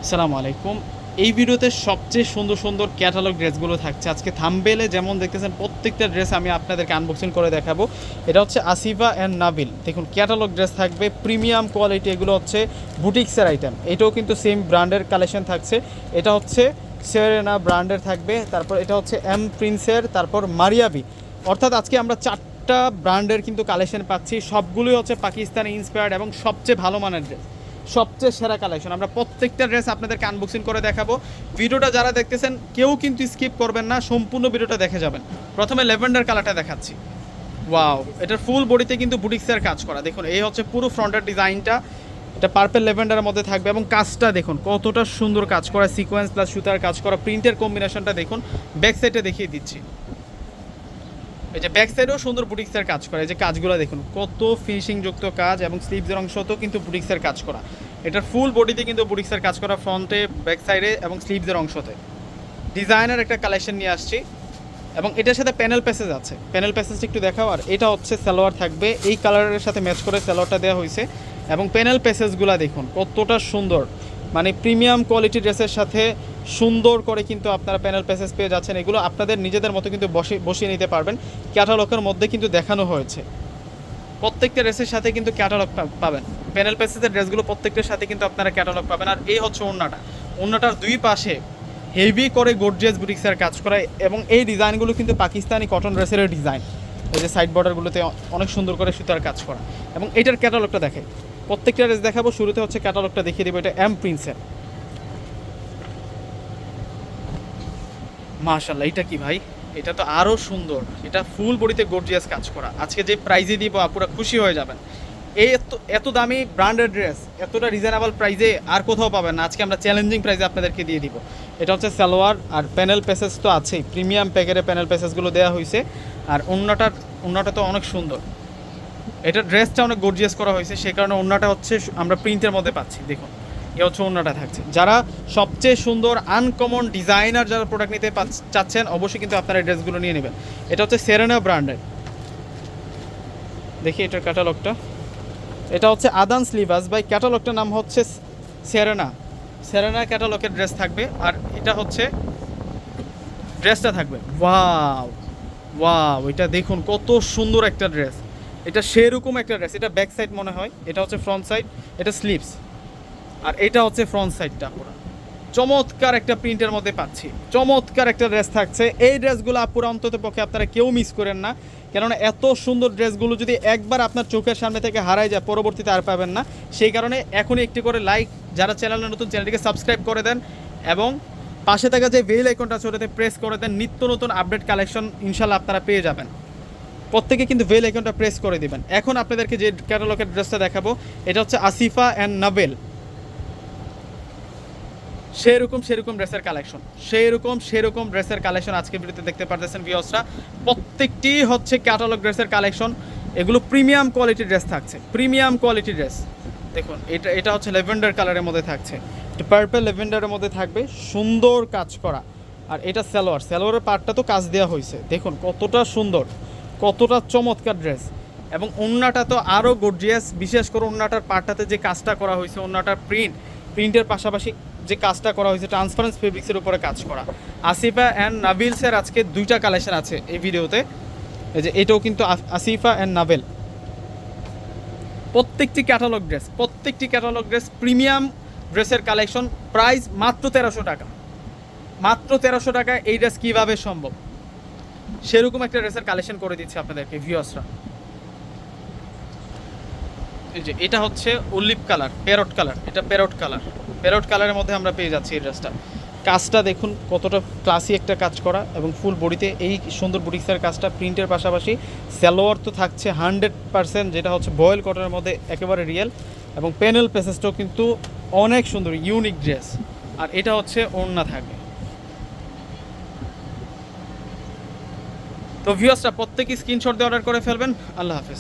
আসসালামু আলাইকুম। এই ভিডিওতে সবচেয়ে সুন্দর সুন্দর ক্যাটালগ ড্রেসগুলো থাকছে। আজকে থাম্বনেইলে যেমন দেখতেছেন প্রত্যেকটা ড্রেস আমি আপনাদেরকে আনবক্সিং করে দেখাবো। এটা হচ্ছে আসিফা অ্যান্ড নাবিল। দেখুন ক্যাটালগ ড্রেস থাকবে, প্রিমিয়াম কোয়ালিটি, এগুলো হচ্ছে বুটিক্সের আইটেম। এটাও কিন্তু সেম ব্র্যান্ডের কালেকশন থাকছে। এটা হচ্ছে সেরেনা ব্র্যান্ডের থাকবে, তারপর এটা হচ্ছে এম প্রিন্সের, তারপর মারিয়াবি। অর্থাৎ আজকে আমরা চারটা ব্র্যান্ডের কিন্তু কালেকশন পাচ্ছি। সবগুলোই হচ্ছে পাকিস্তানি ইন্সপায়ার্ড এবং সবচেয়ে ভালো মানের ড্রেস, সবচেয়ে সেরা কালেকশন। আমরা প্রত্যেকটা ড্রেস আপনাদেরকে আনবক্সিং করে দেখাবো। ভিডিওটা যারা দেখতেছেন কেউ কিন্তু স্কিপ করবেন না, সম্পূর্ণ ভিডিওটা দেখে যাবেন। প্রথমে ল্যাভেন্ডার কালারটা দেখাচ্ছি। ওয়াও, এটার ফুল বডিতে কিন্তু বুটিক্সের কাজ করা। দেখুন এই হচ্ছে পুরো ফ্রন্টের ডিজাইনটা। এটা পার্পল ল্যাভেন্ডারের মধ্যে থাকবে এবং কাজটা দেখুন কতটা সুন্দর কাজ করা, সিকোয়েন্স প্লাস সুতার কাজ করা, প্রিন্টের কম্বিনেশনটা দেখুন। ব্যাক সাইডে দেখিয়ে দিচ্ছি, এই যে ব্যাক সাইডেও সুন্দর বুটিক্সের কাজ করা। এই যে কাজগুলো দেখুন কত ফিনিশিং যুক্ত কাজ, এবং স্লিভসের অংশতেও কিন্তু বুটিক্সের কাজ করা। এটার ফুল বডিতে কিন্তু বুটিক্সের কাজ করা, ফ্রন্টে, ব্যাক সাইডে এবং স্লিভসের অংশতে। ডিজাইনার একটা কালেকশন নিয়ে আসছি এবং এটার সাথে প্যানেল প্যাসেজ আছে। প্যানেল প্যাসেজটা একটু দেখাও। আর এটা হচ্ছে সালোয়ার থাকবে, এই কালারের সাথে ম্যাচ করে সালোয়ারটা দেওয়া হয়েছে। এবং প্যানেল প্যাসেজগুলো দেখুন কতটা সুন্দর, মানে প্রিমিয়াম কোয়ালিটি ড্রেসের সাথে সুন্দর করে কিন্তু আপনারা প্যানেল প্যাসেজ পেয়ে যাচ্ছেন। এগুলো আপনাদের নিজেদের মতো কিন্তু বসিয়ে নিতে পারবেন। ক্যাটালগের মধ্যে কিন্তু দেখানো হয়েছে, প্রত্যেকটা ড্রেসের সাথে কিন্তু ক্যাটালগ পাবেন। প্যানেল প্যাসেজের ড্রেসগুলো প্রত্যেকটার সাথে কিন্তু আপনারা ক্যাটালগ পাবেন। আর এই হচ্ছে ওড়নাটার দুই পাশে হেভি করে গর্জিয়াস বুটিক্সের কাজ করা, এবং এই ডিজাইনগুলো কিন্তু পাকিস্তানি কটন ড্রেসের ডিজাইন। এই যে সাইড বর্ডারগুলোতে অনেক সুন্দর করে সুতার কাজ করা। এবং এটার ক্যাটালগটা দেখে প্রত্যেকটা ড্রেস দেখাবো। শুরুতে হচ্ছে ক্যাটালগটা দেখিয়ে দেবো। এটা এম প্রিন্সের। মাশাআল্লাহ, এটা কি ভাই, এটা তো আরও সুন্দর। এটা ফুল বডিতে গর্জিয়াস কাজ করা। আজকে যে প্রাইজে দিব আপুরা খুশি হয়ে যাবেন। এই এত দামি ব্র্যান্ডেড ড্রেস এতটা রিজনেবল প্রাইজে আর কোথাও পাবেন না। আজকে আমরা চ্যালেঞ্জিং প্রাইজে আপনাদেরকে দিয়ে দিব। এটা হচ্ছে সালোয়ার, আর প্যানেল প্যাসেজ তো আছেই, প্রিমিয়াম প্যাকেটে প্যানেল প্যাসেজগুলো দেওয়া হয়েছে। আর ওড়নাটা তো অনেক সুন্দর। এটা ড্রেসটা অনেক গর্জিয়াস করা হয়েছে, সেই কারণে ওড়নাটা হচ্ছে আমরা প্রিন্টের মধ্যে পাচ্ছি। দেখুন এ হচ্ছে ওড়নাটা থাকছে। যারা সবচেয়ে সুন্দর আনকমন ডিজাইনার যারা প্রোডাক্ট নিতে চাচ্ছেন অবশ্যই কিন্তু আপনারা এই ড্রেসগুলো নিয়ে নেবেন। এটা হচ্ছে সেরেনা ব্র্যান্ডের। দেখি এটার ক্যাটালগটা। এটা হচ্ছে আদান স্লিভাস, বাই ক্যাটালগটার নাম হচ্ছে সেরেনা ক্যাটালগের ড্রেস থাকবে। আর এটা হচ্ছে ড্রেসটা থাকবে। ওয়াও ওয়াও, এটা দেখুন কত সুন্দর একটা ড্রেস। এটা সেরকম একটা ড্রেস। এটা ব্যাক সাইড মনে হয়, এটা হচ্ছে ফ্রন্ট সাইড, এটা স্লিভস, আর এটা হচ্ছে ফ্রন্ট সাইডটা। পুরো চমৎকার একটা প্রিন্টের মধ্যে পাচ্ছি, চমৎকার একটা ড্রেস থাকছে। এই ড্রেসগুলো পুরো অন্তত পক্ষে আপনারা কেউ মিস করেন না, কেননা এত সুন্দর ড্রেসগুলো যদি একবার আপনার চোখের সামনে থেকে হারায় যায় পরবর্তীতে আর পাবেন না। সেই কারণে এখনই একটি করে লাইক, যারা চ্যানেলে নতুন চ্যানেলটিকে সাবস্ক্রাইব করে দেন, এবং পাশে থাকা যে বেল আইকনটা আছে ওটাতে প্রেস করে দেন। নিত্য নতুন আপডেট কালেকশন ইনশাল্লাহ আপনারা পেয়ে যাবেন। প্রত্যেকে কিন্তু বেল আইকনটা প্রেস করে দিবেন। এখন আপনাদেরকে যে ক্যাটালগের ড্রেসটা দেখাবো এটা হচ্ছে আসিফা অ্যান্ড নাবেল। সেরকম ড্রেসের কালেকশন, সেরকম ড্রেসের কালেকশন আজকে ভিডিওতে দেখতে পারতেছেন ভিউয়ার্সরা। প্রত্যেকটি হচ্ছে ক্যাটালগ ড্রেসের কালেকশন। এগুলো প্রিমিয়াম কোয়ালিটির ড্রেস থাকছে, প্রিমিয়াম কোয়ালিটি ড্রেস। দেখুন এটা হচ্ছে ল্যাভেন্ডার কালারের মধ্যে থাকছে, এটা পার্পল ল্যাভেন্ডারের মধ্যে থাকবে, সুন্দর কাজ করা। আর এটা সালোয়ারের পার্টটা তো কাজ দেওয়া হয়েছে। দেখুন কতটা সুন্দর, কতটা চমৎকার ড্রেস। এবং ওড়নাটা তো আরও গর্জিয়াস, বিশেষ করে ওড়নাটার পার্টটাতে যে কাজটা করা হয়েছে, ওড়নাটার প্রিন্টের পাশাপাশি যে কাজটা করা হয়েছে ট্রান্সপারেন্স ফেব্রিক্সের উপরে কাজ করা। আসিফা অ্যান্ড নাবিলসের আজকে দুইটা কালেকশন আছে এই ভিডিওতে। এই যে এটাও কিন্তু আসিফা অ্যান্ড নাবেল। প্রত্যেকটি ক্যাটালগ ড্রেস প্রিমিয়াম ড্রেসের কালেকশন। প্রাইস মাত্র 1300 টাকা, মাত্র 1300 টাকায় এই ড্রেস কীভাবে সম্ভব, সেরকম একটা ড্রেসের কালেকশন করে দিচ্ছে আপনাদেরকে ভিউয়ার্সরা। এই যে এটা হচ্ছে অলিভ কালার, এটা প্যারট কালারের মধ্যে আমরা পেয়ে যাচ্ছি এই ড্রেসটা। কাজটা দেখুন কতটা ক্লাসি একটা কাজ করা, এবং ফুল বডিতে এই সুন্দর বুটিক্সের কাজটা। প্রিন্টের পাশাপাশি সালোয়ার তো থাকছে 100%, যেটা হচ্ছে বয়েল কটনের মধ্যে একেবারে রিয়েল, এবং প্যানেল প্যাসেজটাও কিন্তু অনেক সুন্দর, ইউনিক ড্রেস। আর এটা হচ্ছে ওড়না থাকবে। তো ভিউয়ার্সরা প্রত্যেকে স্ক্রিনশট দিয়ে অর্ডার করে ফেলবেন। আল্লাহ হাফেজ।